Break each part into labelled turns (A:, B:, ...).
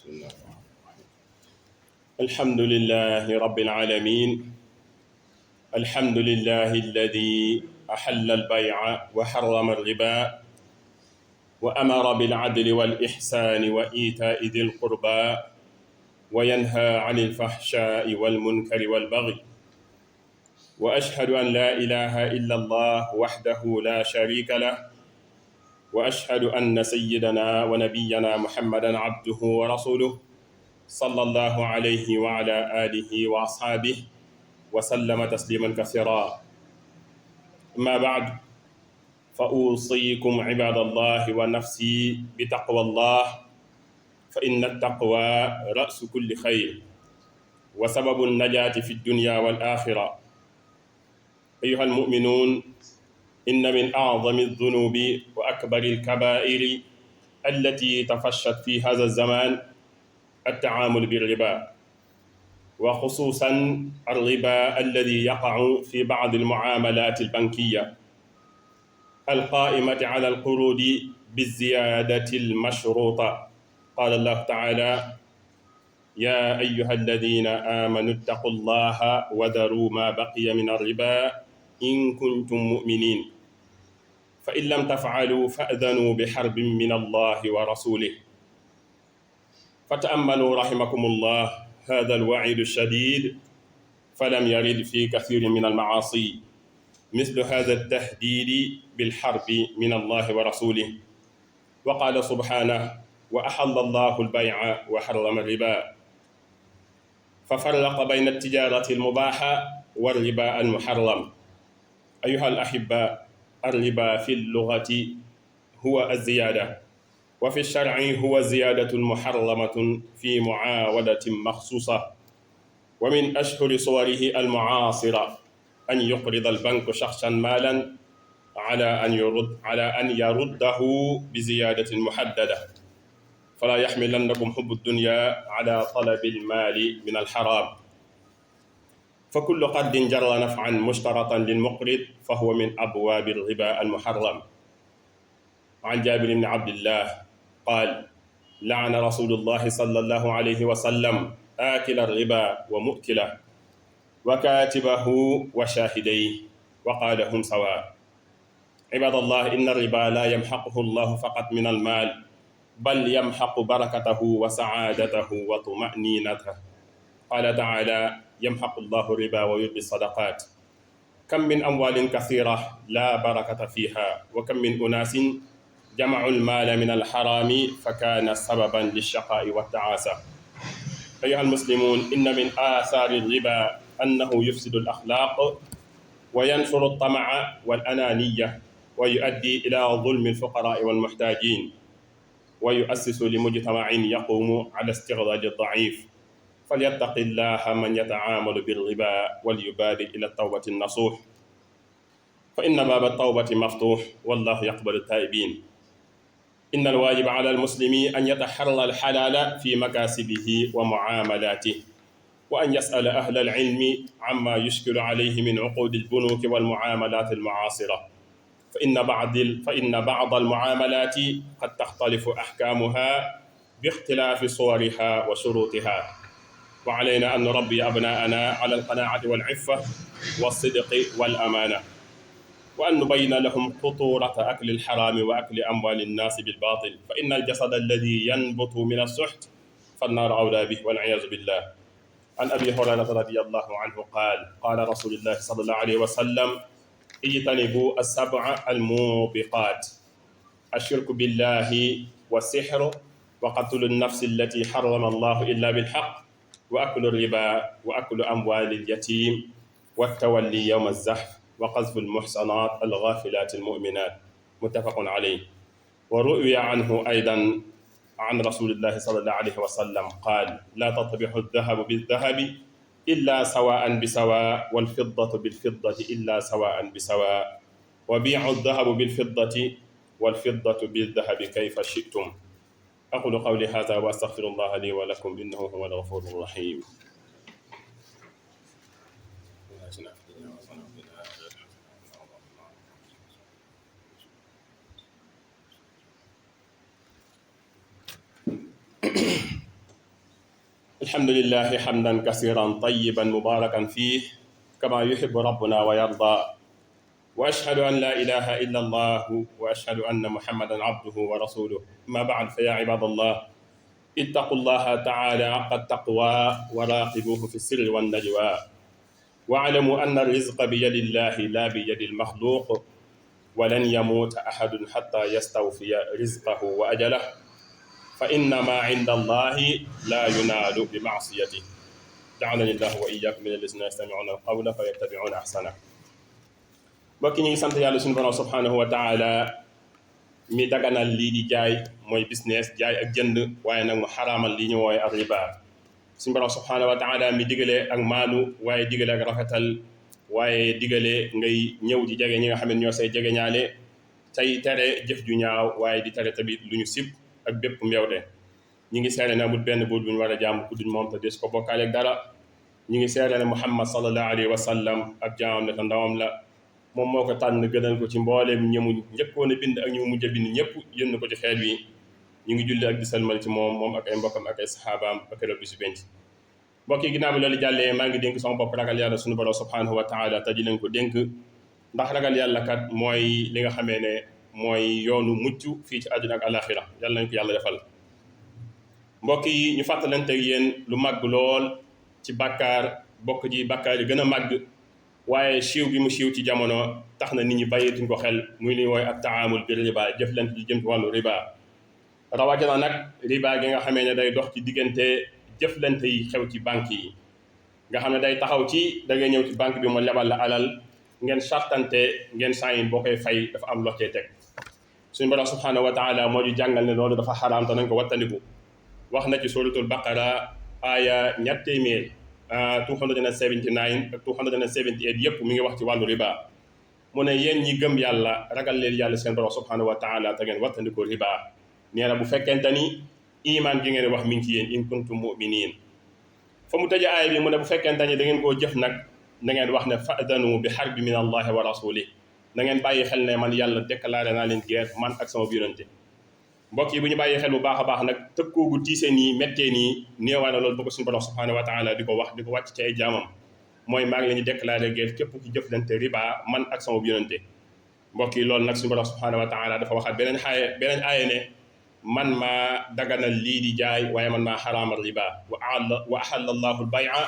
A: بسم الله الرحمن الرحيم. الحمد لله رب العالمين. الحمد لله الذي أحل البيع وحرم الربا وأمر بالعدل والإحسان وإيتاء ذي القربى وينهى عن الفحشاء والمنكر والبغي، وأشهد أن لا إله إلا الله وحده لا شريك له، وأشهد أن سيدنا ونبينا محمدا عبده ورسوله صلى الله عليه وعلى آله وأصحابه وسلم تسليما كثيرا. أما بعد، فأوصيكم عباد الله ونفسي بتقوى الله، فإن التقوى رأس كل خير وسبب النجاة في الدنيا والآخرة. أيها المؤمنون، إن من أعظم الذنوب وأكبر الكبائر التي تفشت في هذا الزمان التعامل بالربا، وخصوصا الربا الذي يقع في بعض المعاملات البنكية القائمة على القروض بالزيادة المشروطة. قال الله تعالى: يا أيها الذين آمنوا اتقوا الله وذروا ما بقي من الربا إن كنتم مؤمنين، فإن لم تفعلوا فأذنوا بحرب من الله ورسوله. فتأملوا رحمكم الله هذا الوعيد الشديد، فلم يرد في كثير من المعاصي مثل هذا التهديد بالحرب من الله ورسوله. وقال سبحانه: وأحل الله البيع وحرم الربا، ففرق بين التجارة المباحة والربا المحرم. أيها الأحباء، الربا في اللغة هو الزيادة، وفي الشرع هو زيادة محرمة في معاودة مخصوصة. ومن أشهر صوره المعاصرة أن يقرض البنك شخصا مالا على أن يرده بزيادة محددة، فلا يحملنكم حب الدنيا على طلب المال من الحرام، فكل قرض جر نفعا مشترطا للمقرض فهو من أبواب الربا المحرم. عن جابر بن عبد الله قال: لعن رسول الله صلى الله عليه وسلم آكل الربا ومؤكله وكاتبه وشاهديه، وقال: هم سواء. عباد الله، إن الربا لا يمحقه الله فقط من المال، بل يمحق بركته وسعادته وطمأنينته. قال تعالى: يمحق الله الربا ويربي الصدقات. كم من أموال كثيرة لا بركة فيها، وكم من أناس جمعوا المال من الحرام فكان سببا للشقاء والتعاسة. أيها المسلمون، إن من آثار الربا أنه يفسد الأخلاق وينشر الطمع والأنانية، ويؤدي إلى ظلم الفقراء والمحتاجين، ويؤسس لمجتمع يقوم على استغلال الضعيف. فليتق الله من يتعامل بالربا وليبادر إلى التوبة النصوح، فإن باب التوبة مفتوح والله يقبل التائبين. إن الواجب على المسلم أن يتحرى الحلال في مكاسبه ومعاملاته، وأن يسأل أهل العلم عما يشكل عليه من عقود البنوك والمعاملات المعاصرة، فإن بعض المعاملات قد تختلف أحكامها باختلاف صورها وشروطها، وعلينا أن نربي أبناءنا على القناعة والعفة والصدق والأمانة، وأن نبين لهم خطورة أكل الحرام وأكل أموال الناس بالباطل، فإن الجسد الذي ينبت من السحت فالنار أولى به والعياذ بالله. عن أبي هريرة رضي الله عنه قال: قال رسول الله صلى الله عليه وسلم: اجتنبوا السبع الموبقات: الشرك بالله والسحر وقتل النفس التي حرم الله إلا بالحق وأكل الربا وأكل أموال اليتيم والتولي يوم الزحف وقذف المحصنات الغافلات المؤمنات. متفق عليه. وروي عنه أيضا عن رسول الله صلى الله عليه وسلم قال: لا تطبح الذهب بالذهب إلا سواء بسواء، والفضة بالفضة إلا سواء بسواء، وبيعوا الذهب بالفضة والفضة بالذهب كيف شئتم. أقول قولي هذا وأستغفر الله لي ولكم إنه هو الغفور الرحيم. الحمد لله حمدا كثيرا طيبا مباركا فيه كما يحب ربنا ويرضى وأشهد أن لا إله إلا الله وأشهد أن محمدا عبده ورسوله ما بعد فيا عباد الله اتقوا الله تعالى حق التقوى وراقبوه في السر والنجوى واعلموا أن الرزق بيد الله لا بيد المخلوق ولن يموت أحد حتى يستوفي رزقه وأجله فإن ما عند الله لا ينال بمعصيته جعلني الله وإياكم من الذين يستمعون القول فيتبعون أحسنه mbokk ñi ngi sant yàlla suñu borom subhanahu wa taala mi daganal lii di jaay mooy business jaay ak jënd waaye nag mu xaraamal li ñu wooye ak riba suñu borom subhanahu wa taala mi digalee ak maanu waaye digalee ak rafetal waaye digalee ngay ñëw di jege ñi nga xam ne ñoo say jege ñaale tey tere jëf ju ñaaw waaye di tere tamit lu ñu sib ak bépp mbewte ñi ngi seere ne amul benn buur bu ñu war a jaamu ku dul moom te des ko bokkaale ak dara ñi ngi seere ne Muhammad sallallahu alayhi wa sallam ab jaamam ne te ndawam la moom moo ko tànn gënal ko ci mbooleem ñëmu njëkkoon a bind ak ñu mujj a bind ñëpp yónn ko ci xeet wi ñu ngi julli ak di salmal ci moom ak ay mbokkam ak ay saxaabaam ak keroog bi si benn mbokk yi ginnaaw bi loolu jàllee maa ngi dénk sama bopp ragal yàlla suñu borom subhanahu wa taala te di leen ko dénk ndax ragal yàlla kat mooy li nga xamee ne mooy yoonu mucc fii ci àdduna ak alaxira yàlla nañ ko yàlla defal mbokk yi ñu fàttalante ak yéen lu màgg lool ci bàkkaar bokk ji bàkkaar yi gën a màgg waaye siiw gi mu siiw ci jamono tax na nit ñi bàyyeetuñ ko xel muy li wooy ak taamul bi riba jëflante ji jëm ci wàllu riba rawatina nag riba gi nga xamee ne day dox ci diggante jëflante yi xew ci banque yi nga xam ne day taxaw ci da ngay ñëw ci banque bi mu lebal la alal ngeen sartante ngeen saayin boo koy fay dafa am lox cee teg suñu borom subhanahu wa taala moo ñu jàngal ne loolu dafa xaraam te nañ ko wattandiku wax na ci suratul baqara aaya ñaar téeméer 279 ak 278 yëpp mi ngi wax ci wàllu riba mu ne yéen ñi gëm yàlla ragal leen yàlla seen borom subhanahu wa taala te ngeen wattandiku riba nee na bu fekkente ni iman gi ngeen wax mi ngi ci yéen in kuntum muminin fa mu tëje aaya bi mu ne bu fekkente ni da ngeen koo jëf nag da ngeen wax ne fa'danu bi harbi min allahi wa rasulih da ngeen bàyyi xel ne man yàlla déclaré naa leen guerre man ak sama yonente mbokk yi bu ñu bàyyi xel bu baax a baax nag tëkkoogu tiisee nii méttee nii néewaa na loolu ba ko suñu borom subhanahu wa taala di ko wax di ko wàcc ci ay jaamam mooy maa ngi leen di déclaré guerre képp ki jëflante riba man ak sama yonente mbokk yi loolu nag suñu borom subhanahu wa taala dafa waxaat beneen aaya ne man maa daganal lii di jaay waaye man maa xaraamal riba wa ahalla allahu al-bay'a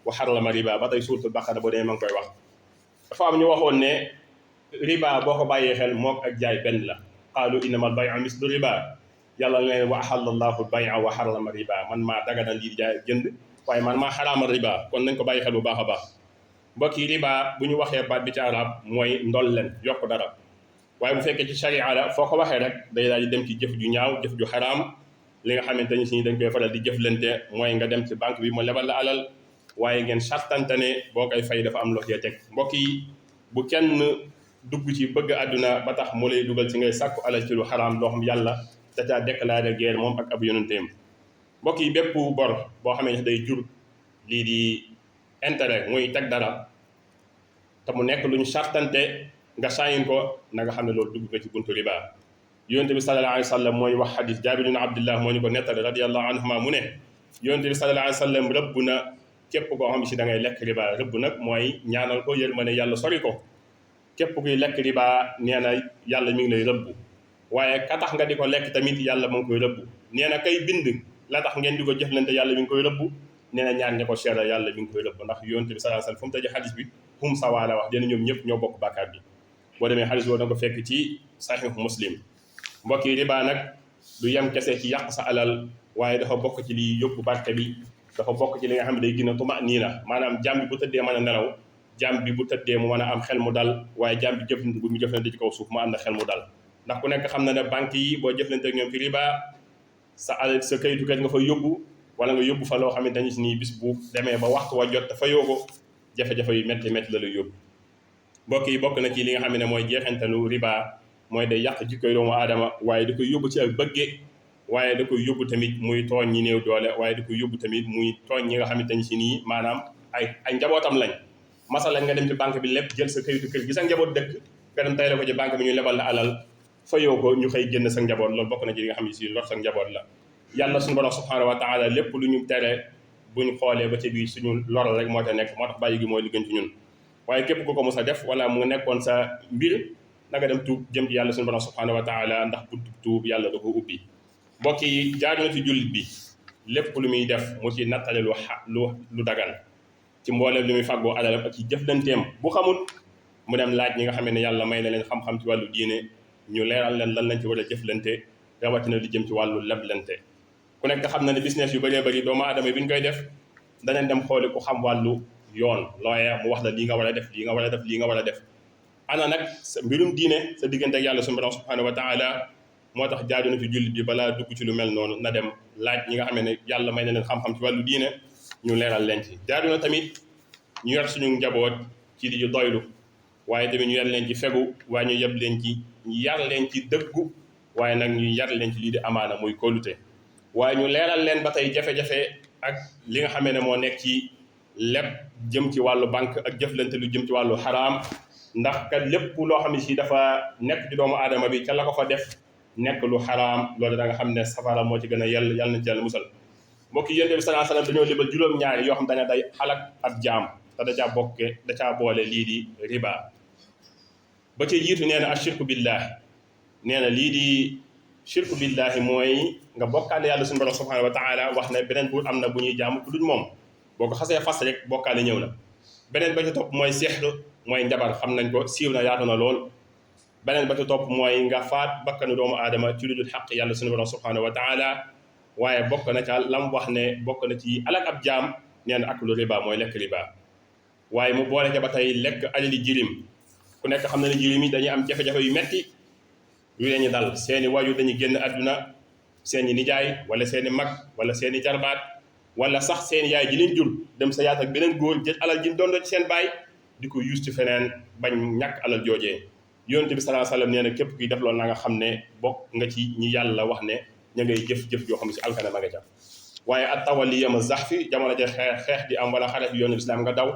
A: wa harrama riba ba tey suuratul baqara boo demee ma ngi koy wax dafa am ñu waxoon ne riba boo ko bàyyee xel mook ak jaay benn la qaalu innama al-bay'u mislu riba yàlla ne wa ahalla allahu al-bay'a wa harrama riba man maa daganal lii di jaay jënd waaye man maa xaraamal riba kon nañ ko bàyyi xel bu baax a baax mbokk yi riba bu ñu waxee baat bi ci arab mooy ndolleen yokk dara waaye bu fekkee ci sharia la foo ko waxee rek day daal di dem ci jëf ju ñaaw jëf ju xaraam li nga xamante ni si dañ koy faral di jëflante mooy nga dem ci banque bi mu lebal la alal waaye ngeen sartante ne boo koy fay dafa am loo cee teg mbokk yi bu kenn dugg ci bëgg àdduna ba tax mu lay dugal ci ngay sàkku alal ci lu xaraam loo xam yàlla da caa déclaré guerre moom ak ab yonenteem mbokk yi bépp bor boo xamee ne day jur lii di intérêt muy teg dara te mu nekk lu ñu sartante nga saayin ko na nga xam ne loolu dugg nga ci buntu riba yonente bi sallallahu alayhi wa sallam mooy wax xadis Jaabir ibn Abdullah moo ñu ko nettali radiyallahu anhuma mu ne yonente bi sallallahu alayhi wa sallam rëbb na képp koo xam si da ngay lekk riba rëbb nag mooy ñaanal ko yërmande yàlla sori ko képp kuy lekk riba nee na yàlla mi ngi lay rëbb waaye ka tax nga di ko lekk tamit yàlla mu ngi koy rëbb nee na kay bind la tax ngeen di ko jëflante yàlla mi ngi koy rëbb nee na ñaan ña ko seera yàlla mi ngi koy rëbb ndax yonente bi sallallahu alayhi wa sallam fu mu tëjee xadis bi hum sawaala wax dina ñoom ñëpp ñoo bokk bàkkaar bi boo demee xadis boobu da nga ko fekk ci sahih muslim mbokk yi riba nag du yem kese ci yàq sa alal waaye dafa bokk ci liy yóbbu barke bi dafa bokk ci li nga xam ne day gën a tuma'niina maanaam jàmm bi bu tëddee mën a nelaw jàmm bi bu tëddee mu mën a am xel mu dal waaye jàmm bi jëflante bu mu jëflante ci kaw suuf mu ànd xel mu dal ndax ku nekk xam na ne banque yi boo jëflante ak ñoom ci riba sa alal sa kayitu kër nga fa yóbbu wala nga yóbbu fa loo xamante ni nii bis bu demee ba waxtu wa jot dafa yóbbu jafe-jafe yu métti métti la lay yóbbu mbokk yi bokk na ci li nga xam ne mooy jeexantalu riba mooy day yàq jikkoy doomu aadama waaye da koy yóbbu ci ak bëgge waaye da koy yóbbu tamit muy tooñ ñi néew doole waaye da koy yóbbu tamit muy tooñ ñi nga xamante ni si nii maanaam ay njabootam lañ masala nga dem ci banque bi lépp jël sa kayitu kër gi sa njaboot dëkk nga dem tay la ko ci banque bi ñu lebal la alal fayoo ko ñu xëy génn sa njaboot loolu bokk na ci li nga xam ne si lor sa njaboot la yàlla suñu borom subhanahu wa taala lépp lu ñu tere buñ xoolee ba ci biir suñu lor rek moo ca nekk moo tax bàyyi gi mooy li gën ci ñun waaye képp ku ko mos a def wala mu nekkoon sa mbir na nga dem tuub jëm ci yàlla suñu borom subhanahu wa taala ndax buntu tuub yàlla da ko ubbi mbokk yi jaar na ci jullit bi lépp lu muy def mu ci nattale lu dagan ci mbooleem li muy fàggoo alalam ak ci jëflanteem bu xamul mu dem laaj ñi nga xam ne yàlla may na leen xam-xam ci wàllu diine ñu leeral leen lan lañ ci war a jëflante rawatina lu jëm ci wàllu leblante ku nekk xam na ne business yu bëree bëri doomu aadama bi ñu koy def danañ dem xooli ku xam wàllu yoon looyee mu wax la lii nga war a def lii nga war a def lii nga war a def ana nag sa mbirum diine sa diggante ak yàlla suñu borom subhanahu wa taala moo tax jaadu na fi jullit bi balaa dugg ci lu mel noonu na dem laaj ñi nga xam ne yàlla may na leen xam-xam ci wàllu diine ñu leeral leen ci jaadu na tamit ñu yor suñu njaboot ci di doylu waaye tamit ñu yar leen ci fegu waaye ñu yeb leen ci ñu yar leen ci dëggu waaye nag ñu yar leen ci lii di amaana muy kóolute waaye ñu leeral leen ba tey jafe-jafe ak li nga xamee ne moo nekk ci lépp jëm ci wàllu banque ak jëflante lu jëm ci wàllu xaraam ndax kat lépp loo xam ne si dafa nekk ci doomu aadama bi ca la ko fa def nekk lu xaraam loolu da nga xam ne safara moo ci gën a yàlla na ci yàlla musal mbokk yi Yonent bi sallallahu alayhi wasallam dañoo libal juróom-ñaari yoo xam daña day alak ab jaam te da caa boole lii di riba ba ci jiitu nee na ashirku billah nee na lii di shirku billahi mooy nga bokkaale yàlla suñu borom subhanahu wa taala wax ne beneen buur am na bu ñuy jaamu ku dul moom boo ko xasee fas rek bokkaale ñëw na beneen ba ci topp mooy sihr mooy njabar xam nañ ko siiw na yaatu na lool beneen ba ci topp mooy nga faat bakkanu doomu aadama ci lu dul xaq yàlla suñu borom subhanahu wa taala waaye bokk na ca lam wax ne bokk na ci alak ab jaam nee na ak lu riba mooy lekk riba waaye mu boole ca ba tey lekk alali jirim ku nekk xam na ne jirim yi dañuy am jafe-jafe yu metti yu leen ñu dal seeni waajur dañuy génn àdduna seeni nijaay wala seeni mag wala seeni jarbaat wala sax seeni yaay ji leen jur dem sa yaat ak beneen góor jël alal ji doon ci seen baay di ko yuus ci feneen bañ ñàkk alal joojee Yonent bi sallallahu alayhi wasallam nee na képp kuy def loolu na nga xam ne bokk nga ci ñi yàlla wax ne ña ngay jëf-jëf yoo xam ne si alkana ma nga ca waaye at tawali yama zax fi jamono ja xeex di am wala xare fi yoonu islam nga daw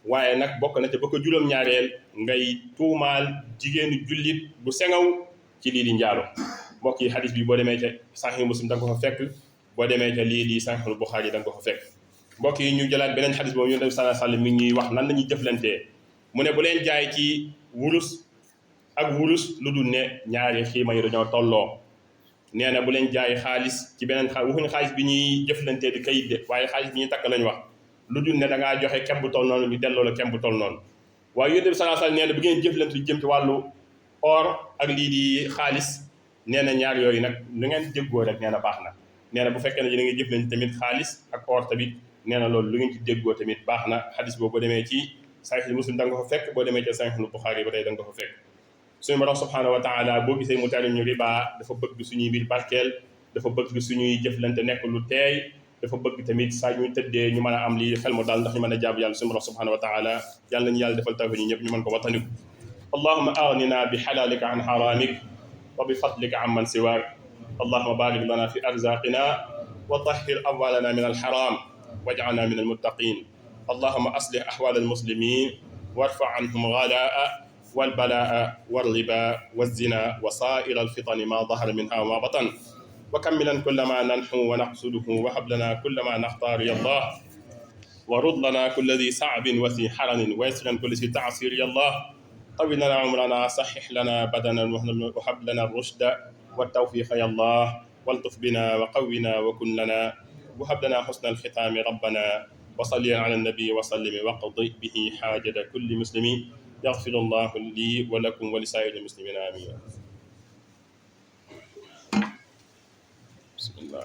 A: waaye nag bokk na ca ba ko juróom-ñaareel ngay tuumaal jigéenu jullit bu sengaw ci lii di njaalo mbokk yi xadis bi boo demee ca Sahih Muslim da nga ko fa fekk boo demee ca lii di Sahih Bukhari da nga ko fa fekk mbokk yi ñu jëlaat beneen xadis boobu Yonent bi sallallahu alayhi wasallam mi ngi ñuy wax nan la ñuy jëflantee mu ne bu leen jaay ci wurus ak wurus lu dul ne ñaari xiima yi dañoo tolloo nee na bu leen jaay xaalis ci beneen xaalis waxuñu xaalis bi ñuy jëflantee di kayit de waaye xaalis bi ñuy takk lañ wax lu dul ne da ngaa joxe kem bu toll noonu ñu delloo la kem bu toll noonu waaye Yonent bi sallallahu alayhi wasallam nee na bu ngeen jëflante lu jëm ci wàllu or ak lii di xaalis nee na ñaar yooyu nag lu ngeen déggoo rek nee na baax na nee na bu fekkee ne da ngay jëflante tamit xaalis ak or tamit nee na loolu lu ngeen ci déggoo tamit baax na xadis boobu boo demee ci Sahih Muslim da nga ko fa fekk boo demee ci Sahih Bukhari ba tey da nga ko fa fekk suñu borom subhanahu wa taala boo gisee mu tere ñu riba dafa bëgg suñuy mbir barkeel dafa bëgg suñuy jëflante nekk lu teey dafa bëgg tamit saa ñu tëddee ñu mën a am lii xel mu daal ndax ñu mën a jaabu yàlla suñu borom subhanahu wa taala yàlla nañu yàlla defal tawfiq ñu ñëpp ñu mën ko wattandiku allahumma aghnina bi halalika an haramik wa bi fadlika amman siwaak allahumma barik lana fi arzaqina wa tahhir amwalana min alharam waj'alna min almuttaqin allahumma aslih ahwal almuslimin warfa anhum ghalaa والبلاء والربا والزنا وسائر الفطن ما ظهر منها وما بطن وكملا كل ما ننحو ونقصده وهب لنا كل ما نختار يا الله ورد لنا كل ذي صعب وذي حرن ويسر كل ذي تعسير يا الله طول لنا عمرنا صحح لنا بدنا وهب لنا الرشد والتوفيق يا الله والطف بنا وقونا وكن لنا وهب لنا حسن الختام ربنا وصلي على النبي وسلم وقضي به حاجة كل مسلم يغفر الله لي ولكم ولسائر المسلمين آمين. بسم الله.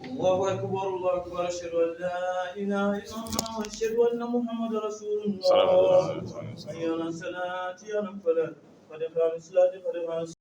B: الله أكبر الله أكبر أشهد أن لا إله إلا الله وأشهد أن محمد رسول الله. حي على الصلاة يا الفلاح قد قامت الصلاة قد قامت